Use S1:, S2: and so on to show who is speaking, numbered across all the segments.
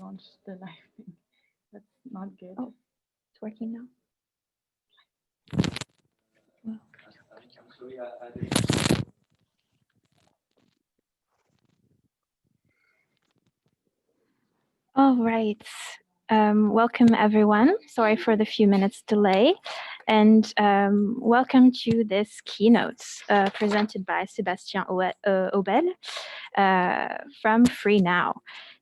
S1: launch the live thing. That's not good.
S2: Oh, it's working now. Well. All right. Welcome, everyone. Sorry for the few minutes delay. And welcome to this keynote presented by Sebastien Oebel from Freenow.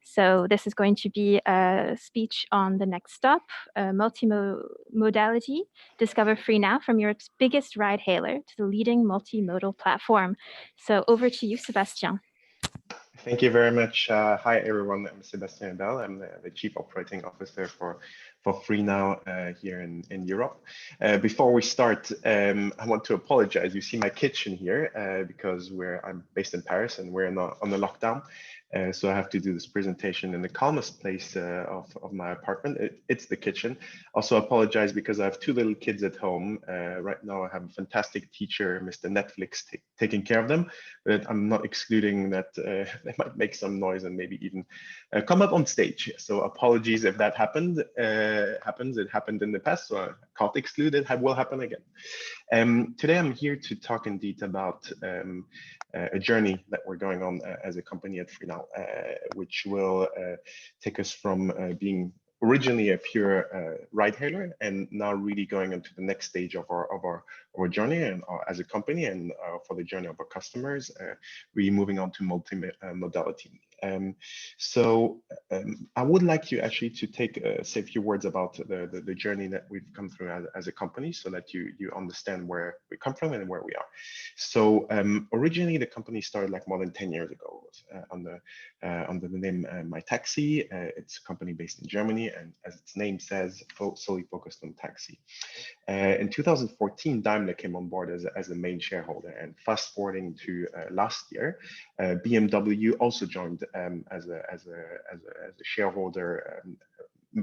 S2: So this is going to be a speech on the next stop, multimodality. Discover Freenow, from Europe's biggest ride hailer to the leading multimodal platform. So over to you, Sebastien.
S3: Thank you very much. Hi, everyone. I'm Sebastien Oebel. I'm the Chief Operating Officer for Freenow here in Europe. Before we start, I want to apologize. You see my kitchen here because I'm based in Paris and we're on the lockdown. So I have to do this presentation in the calmest place of my apartment. It's the kitchen. Also apologize because I have two little kids at home. Right now I have a fantastic teacher, Mr. Netflix, taking care of them, but I'm not excluding that they might make some noise and maybe even come up on stage. So apologies if that happened. It happened in the past, so I can't exclude it will happen again. Today I'm here to talk indeed about a journey that we're going on as a company at Freenow, which will take us from being originally a pure ride hailer and now really going into the next stage of our journey and as a company and for the journey of our customers, really moving on to multimodality. I would like you actually to say a few words about the journey that we've come through as a company so that you understand where we come from and where we are. So originally the company started like more than 10 years ago under the name My Taxi. It's a company based in Germany and as its name says, solely focused on taxi. In 2014, Daimler came on board as the main shareholder, and fast forwarding to last year, BMW also joined as a shareholder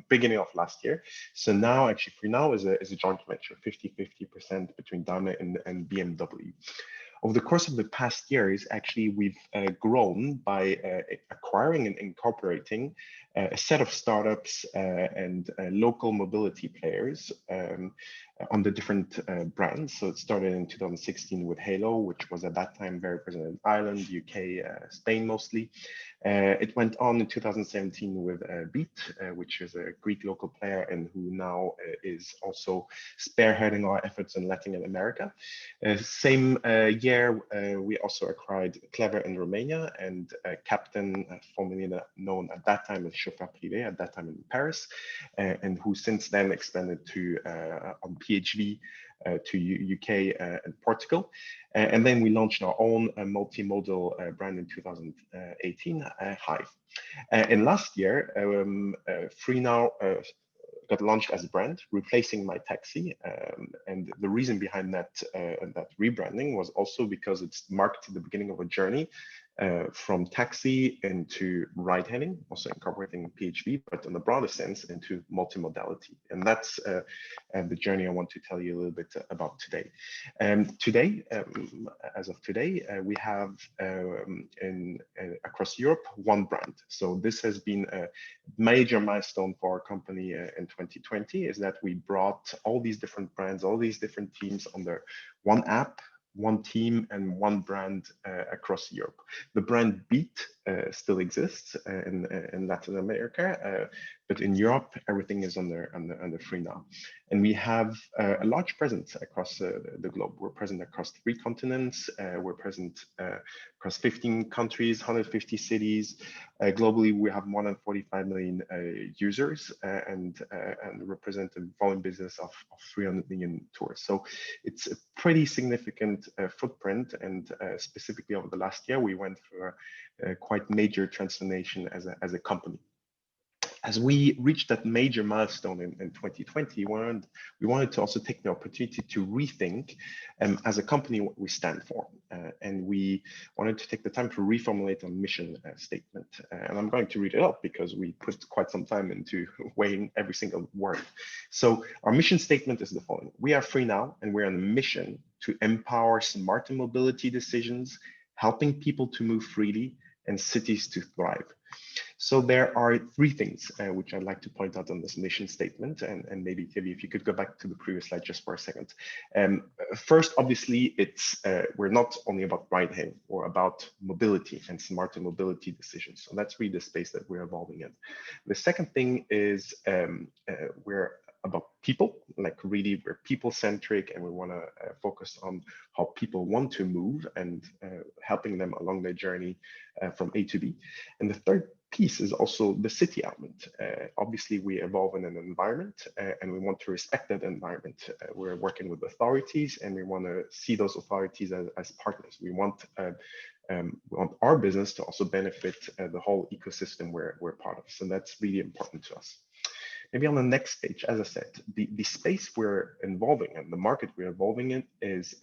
S3: beginning of last year. So now actually Freenow is a joint venture, 50-50% between Daimler and BMW. Over the course of the past years, actually, we've grown by acquiring and incorporating a set of startups and local mobility players on the different brands. So it started in 2016 with Halo, which was at that time very present in Ireland, UK, Spain mostly. It went on in 2017 with Beat, which is a Greek local player and who now is also spearheading our efforts in Latin America. Same year, we also acquired Clever in Romania and Captain, formerly known at that time as Chauffeur Privé, at that time in Paris, and who since then expanded to on PHV to UK and Portugal. And then we launched our own multimodal brand in 2018, Hive. And last year, Freenow got launched as a brand, replacing My Taxi. And the reason behind that rebranding was also because it's marked the beginning of a journey from taxi into ride-hailing, also incorporating PHV, but in the broader sense into multimodality. And that's the journey I want to tell you a little bit about today. Today, as of today, we have across Europe, one brand. So this has been a major milestone for our company in 2020, is that we brought all these different brands, all these different teams under one app, one team and one brand across Europe. The brand Beat still exists in Latin America, but in Europe, everything is under Freenow. And we have a large presence across the globe. We're present across 3 continents. We're present across 15 countries, 150 cities. Globally, we have more than 45 million users and represent a volume business of 300 million tours. So it's a pretty significant footprint. And specifically over the last year, we went through a quite major transformation as a company. As we reached that major milestone in 2020, we wanted to also take the opportunity to rethink as a company what we stand for. And we wanted to take the time to reformulate our mission statement. And I'm going to read it out because we put quite some time into weighing every single word. So our mission statement is the following. We are Freenow and we're on a mission to empower smarter mobility decisions, helping people to move freely and cities to thrive. So there are three things which I'd like to point out on this mission statement, and maybe Kevin, if you could go back to the previous slide just for a second. First, obviously, it's we're not only about ride-hailing or about mobility and smarter mobility decisions. So that's really the space that we're evolving in. The second thing is we're about people, like really we're people-centric, and we want to focus on how people want to move and helping them along their journey from A to B. And the third piece is also the city element. Obviously, we evolve in an environment and we want to respect that environment. We're working with authorities and we want to see those authorities as partners. We want our business to also benefit the whole ecosystem we're part of. So that's really important to us. Maybe on the next page, as I said, the space we're evolving and the market we're evolving in is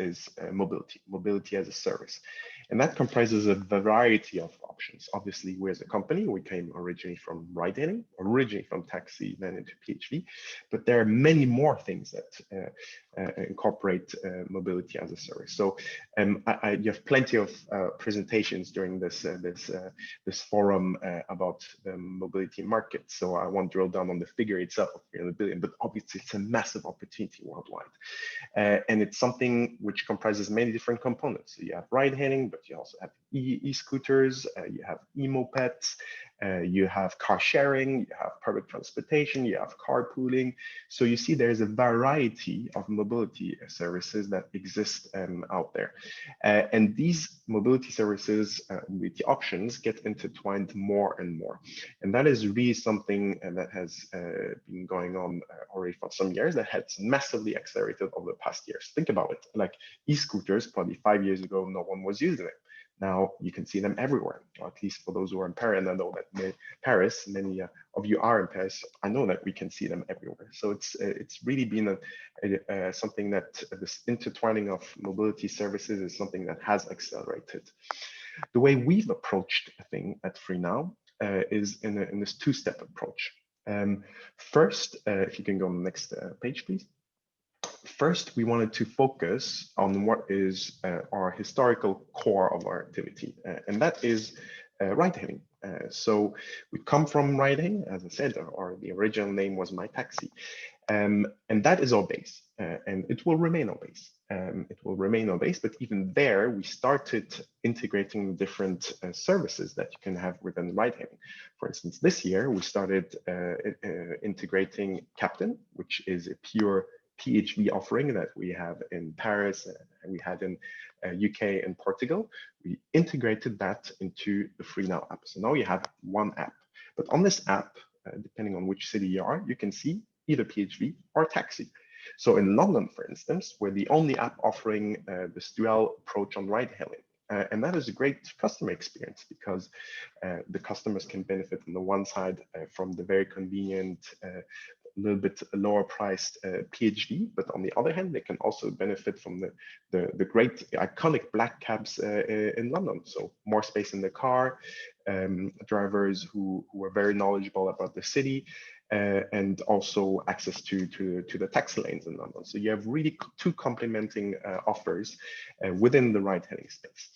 S3: mobility as a service. And that comprises a variety of options. Obviously, we as a company, we came originally from ride-hailing, originally from taxi, then into PHV, but there are many more things that incorporate mobility as a service. So you have plenty of presentations during this forum about the mobility market. So I won't drill down on the figure itself of 300 billion, but obviously it's a massive opportunity worldwide. And it's something which comprises many different components. So you have ride-hailing, but you also have e-scooters, you have e-mopeds, you have car sharing, you have public transportation, you have carpooling. So you see there's a variety of mobility services that exist out there. And these mobility services, mobility options get intertwined more and more. And that is really something that has been going on already for some years, that has massively accelerated over the past years. Think about it, like e-scooters, probably 5 years ago, no one was using it. Now you can see them everywhere, or at least for those who are in Paris, and I know that Paris, many of you are in Paris, I know that we can see them everywhere. So it's really been something that this intertwining of mobility services is something that has accelerated. The way we've approached a thing at Freenow is in this two-step approach. First, if you can go on the next page, please. First, we wanted to focus on what is our historical core of our activity, and that is ride-hailing. So we come from ride-hailing, as I said, or the original name was My Taxi, and that is our base, and it will remain our base. It will remain our base, but even there, we started integrating different services that you can have within ride-hailing. For instance, this year, we started integrating Captain, which is a pure PHV offering that we have in Paris and we had in UK and Portugal. We integrated that into the Freenow app. So now you have one app. But on this app, depending on which city you are, you can see either PHV or taxi. So in London, for instance, we're the only app offering this dual approach on ride-hailing. And that is a great customer experience because the customers can benefit on the one side from the very convenient, a little bit lower priced PHV, but on the other hand, they can also benefit from the great iconic black cabs in London. So more space in the car, drivers who are very knowledgeable about the city, and also access to the taxi lanes in London. So you have really two complementing offers within the ride-hailing space.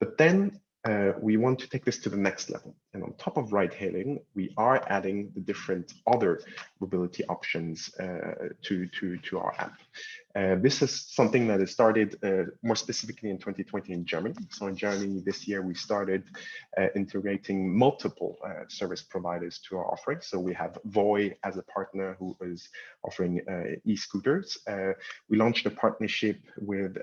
S3: But then we want to take this to the next level. And on top of ride-hailing, we are adding the different other mobility options to our app. This is something that has started more specifically in 2020 in Germany. So in Germany this year, we started integrating multiple service providers to our offering. So we have Voi as a partner who is offering e-scooters. We launched a partnership with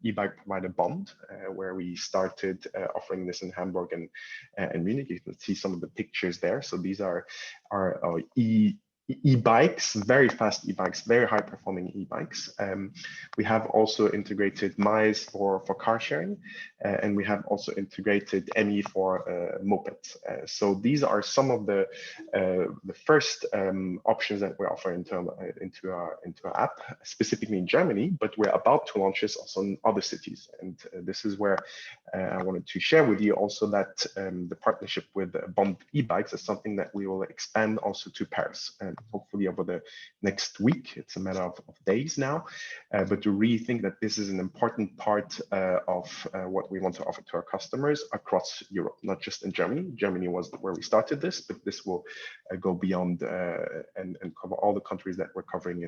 S3: e-bike provider Bond, where we started offering this in Hamburg and Munich. You can see some of the pictures there. So these are our e-bikes, very fast e-bikes, very high performing e-bikes. We have also integrated Mize for car sharing, and we have also integrated ME for mopeds. So these are some of the first options that we're offering into our app, specifically in Germany, but we're about to launch this also in other cities. And this is where I wanted to share with you also that the partnership with Bond e-bikes is something that we will expand also to Paris, and hopefully over the next week. It's a matter of days now, but to really think that this is an important part of what we want to offer to our customers across Europe, not just in Germany. Germany was where we started this, but this will go beyond and cover all the countries that we're covering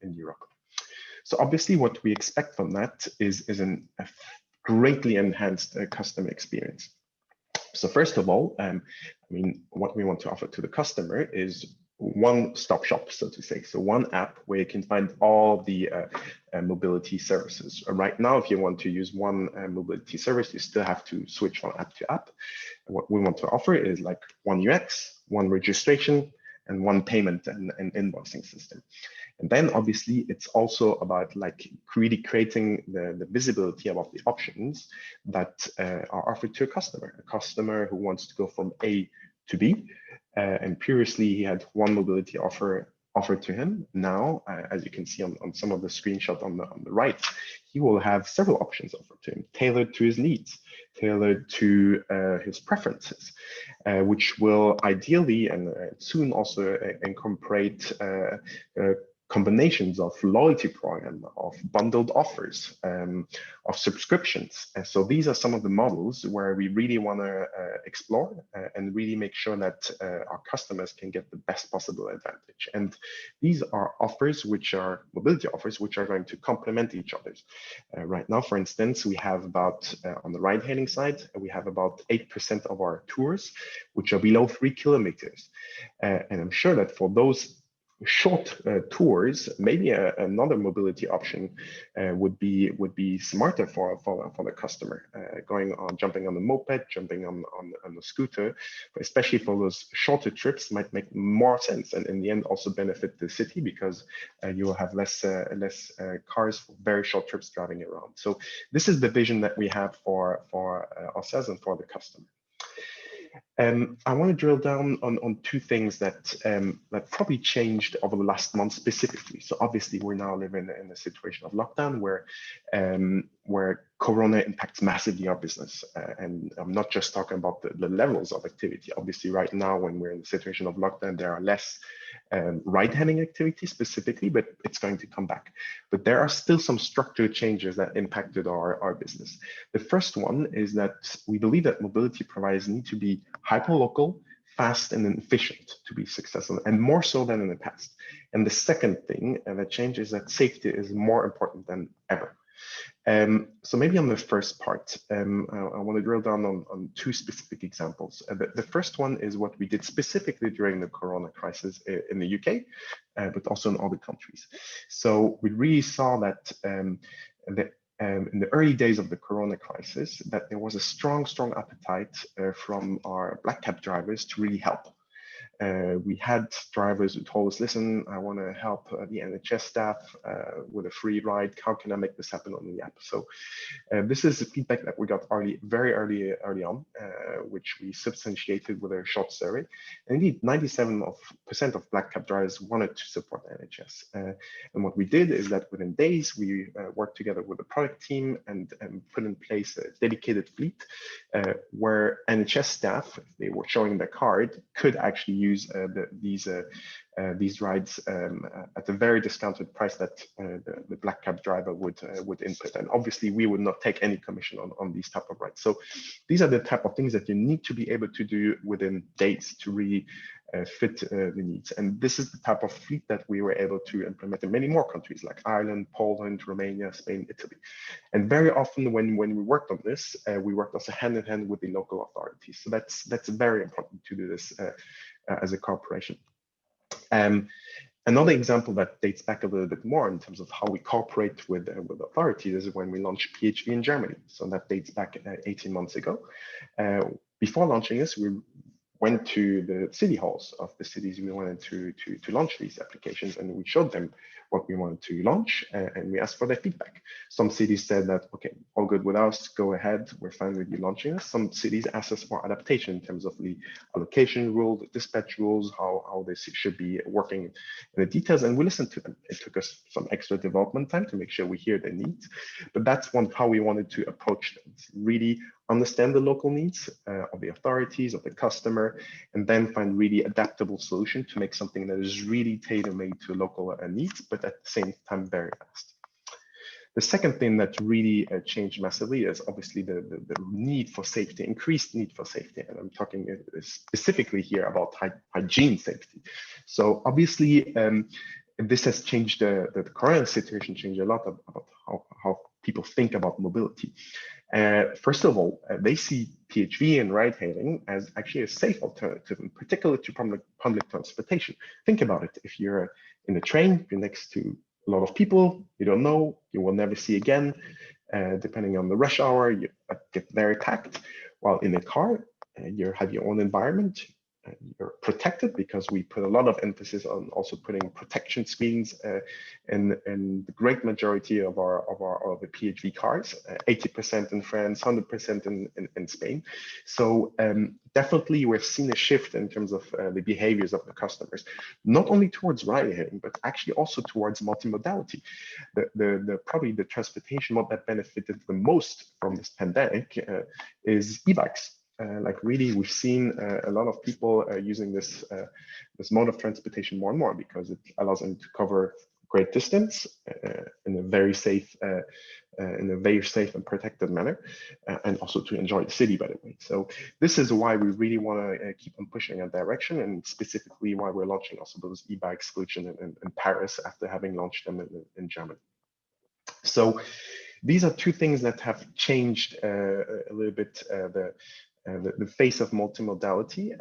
S3: in Europe. So obviously what we expect from that is a greatly enhanced customer experience. So first of all, I mean, what we want to offer to the customer is one-stop shop, so to say. So one app where you can find all the mobility services. Right now, if you want to use one mobility service, you still have to switch from app to app. What we want to offer is like one UX, one registration, and one payment and invoicing system. And then obviously it's also about like really creating the visibility about the options that are offered to a customer who wants to go from A to B. And previously he had one mobility offered to him. Now, as you can see on some of the screenshot on the right, he will have several options offered to him, tailored to his needs, tailored to his preferences, which will ideally and soon also incorporate combinations of loyalty program, of bundled offers, of subscriptions. And so these are some of the models where we really want to explore and really make sure that our customers can get the best possible advantage. And these are offers which are mobility offers which are going to complement each other. Right now, for instance, we have about, on the ride-hailing side, we have about 8% of our tours which are below 3 kilometers. And I'm sure that for those short tours, maybe another mobility option would be smarter for the customer, jumping on the moped, jumping on the scooter, especially for those shorter trips might make more sense, and in the end also benefit the city because you will have less cars for very short trips driving around. So this is the vision that we have for ourselves and for the customer. I want to drill down on two things that probably changed over the last month specifically. So obviously we're now living in a situation of lockdown where Corona impacts massively our business. And I'm not just talking about the levels of activity. Obviously right now when we're in the situation of lockdown, there are less ride-hailing activity specifically, but it's going to come back. But there are still some structural changes that impacted our business. The first one is that we believe that mobility providers need to be hyper-local, fast and efficient to be successful, and more so than in the past. And the second thing that changes is that safety is more important than ever. So maybe on the first part, I want to drill down on two specific examples. The first one is what we did specifically during the Corona crisis in the UK, but also in other countries. So we really saw that in the early days of the Corona crisis, that there was a strong appetite from our black cab drivers to really help. We had drivers who told us, listen, I want to help the NHS staff with a free ride. How can I make this happen on the app? So this is the feedback that we got very early on, which we substantiated with a short survey. And indeed, 97% of black cab drivers wanted to support the NHS. And what we did is that within days, we worked together with the product team and put in place a dedicated fleet where NHS staff, if they were showing their card, could actually use these rides at a very discounted price that the black cab driver would input. And obviously we would not take any commission on these type of rides. So these are the type of things that you need to be able to do within days to really fit the needs. And this is the type of fleet that we were able to implement in many more countries like Ireland, Poland, Romania, Spain, Italy. And very often when we worked on this, we worked also hand in hand with the local authorities. So that's very important to do this as a corporation. Another example that dates back a little bit more in terms of how we cooperate with authorities is when we launched PHV in Germany. So that dates back 18 months ago. Before launching this, we went to the city halls of the cities we wanted to launch these applications, and we showed them what we wanted to launch, and we asked for their feedback. Some cities said that, okay, all good with us, go ahead, we're fine with you launching this. Some cities asked us for adaptation in terms of the allocation rules, the dispatch rules, how this should be working in the details, and we listened to them. It took us some extra development time to make sure we hear their needs, but that's how we wanted to approach them. Really understand the local needs of the authorities, of the customer, and then find really adaptable solution to make something that is really tailor-made to local needs, but at the same time very fast. The second thing that really changed massively is obviously the need for safety, increased need for safety. And I'm talking specifically here about hygiene safety. So obviously, this has changed, the current situation changed a lot about how people think about mobility. First of all, they see PHV and ride-hailing as actually a safe alternative, in particular to public transportation. Think about it. If you're in a train, you're next to a lot of people you don't know, you will never see again. Depending on the rush hour, you get very packed. While in a car, you have your own environment. You're protected because we put a lot of emphasis on also putting protection screens in the great majority of the PHV cars, 80% in France, 100% in Spain. So definitely we've seen a shift in terms of the behaviors of the customers, not only towards ride-hailing, but actually also towards multimodality. Probably the transportation what that benefited the most from this pandemic is e-bikes. Like really, we've seen a lot of people using this mode of transportation more and more because it allows them to cover great distance in a very safe and protected manner, and also to enjoy the city, by the way. So this is why we really want to keep on pushing that direction, and specifically why we're launching also those e-bike solution in Paris after having launched them in Germany. So these are two things that have changed a little bit the face of multimodality,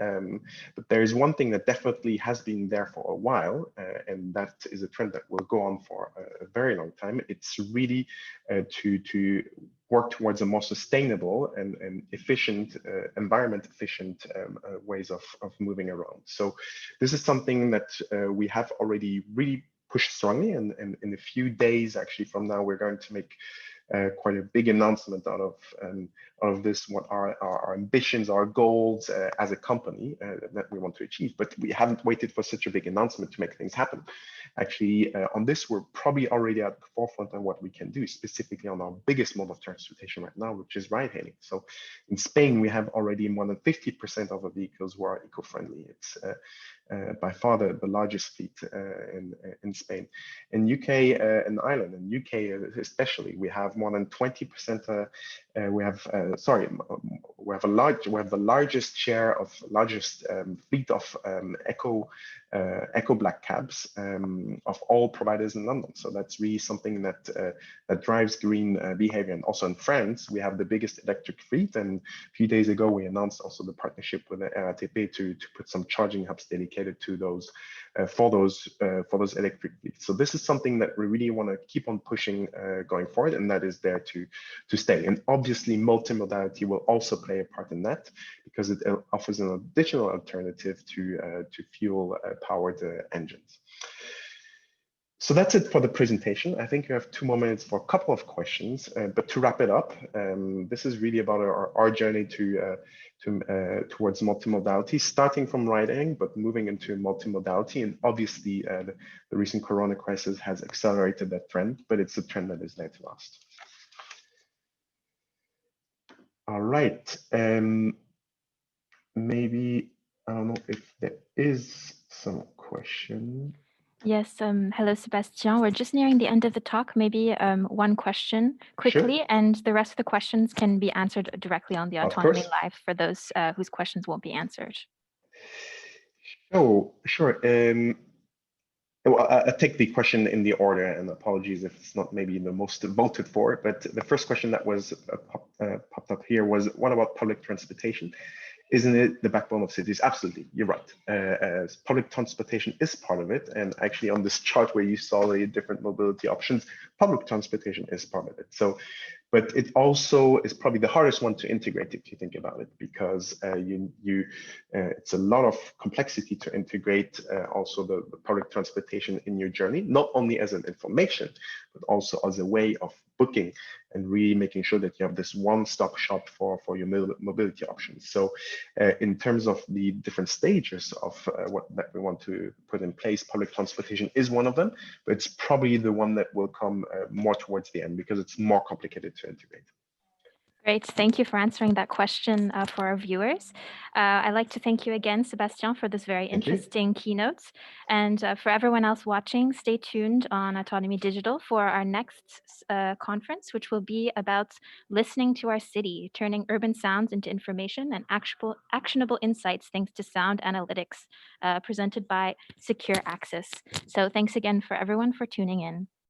S3: but there is one thing that definitely has been there for a while, and that is a trend that will go on for a very long time. It's really to work towards a more sustainable and efficient, environment efficient ways of moving around. So this is something that we have already really pushed strongly, and in a few days actually from now, we're going to make quite a big announcement out of this, what our ambitions, our goals as a company that we want to achieve. But we haven't waited for such a big announcement to make things happen. Actually, on this, we're probably already at the forefront of what we can do, specifically on our biggest mode of transportation right now, which is ride-hailing. So in Spain, we have already more than 50% of the vehicles who are eco-friendly. It's by far the largest fleet in Spain. In UK and Ireland, in UK especially, we have more than 20%. We have the largest share of fleet of eco black cabs of all providers in London. So that's really something that drives green behavior. And also in France, we have the biggest electric fleet. And a few days ago, we announced also the partnership with the RATP to put some charging hubs dedicated to those for those electric fleets. So this is something that we really want to keep on pushing going forward, and that is there to stay. And obviously, multimodality will also play a part in that because it offers an additional alternative to fuel powered engines. So that's it for the presentation. I think you have 2 more minutes for a couple of questions, but to wrap it up, this is really about our journey towards multimodality, starting from ride-hailing, but moving into multimodality. And obviously, the recent Corona crisis has accelerated that trend, but it's a trend that is there to last. All right. Maybe, I don't know if there is some question.
S2: Yes, hello, Sebastien. We're just nearing the end of the talk. Maybe one question quickly, sure, and the rest of the questions can be answered directly on the Autonomy Live for those whose questions won't be answered.
S3: Oh, sure. Well, I'll take the question in the order, and apologies if it's not maybe the most voted for, but the first question that was popped up here was, what about public transportation? Isn't it the backbone of cities? Absolutely, you're right. Public transportation is part of it. And actually on this chart where you saw the different mobility options, public transportation is part of it. So, but it also is probably the hardest one to integrate if you think about it, because it's a lot of complexity to integrate also the public transportation in your journey, not only as an information, but also as a way of booking and really making sure that you have this one-stop shop for your mobility options. So in terms of the different stages of that we want to put in place, public transportation is one of them, but it's probably the one that will come more towards the end because it's more complicated to integrate.
S2: Great. Thank you for answering that question for our viewers. I'd like to thank you again, Sebastien, for this very
S3: Thank you.
S2: interesting keynote. And for everyone else watching, stay tuned on Autonomy Digital for our next conference, which will be about listening to our city, turning urban sounds into information and actionable insights thanks to sound analytics, presented by Secure Access. So thanks again for everyone for tuning in.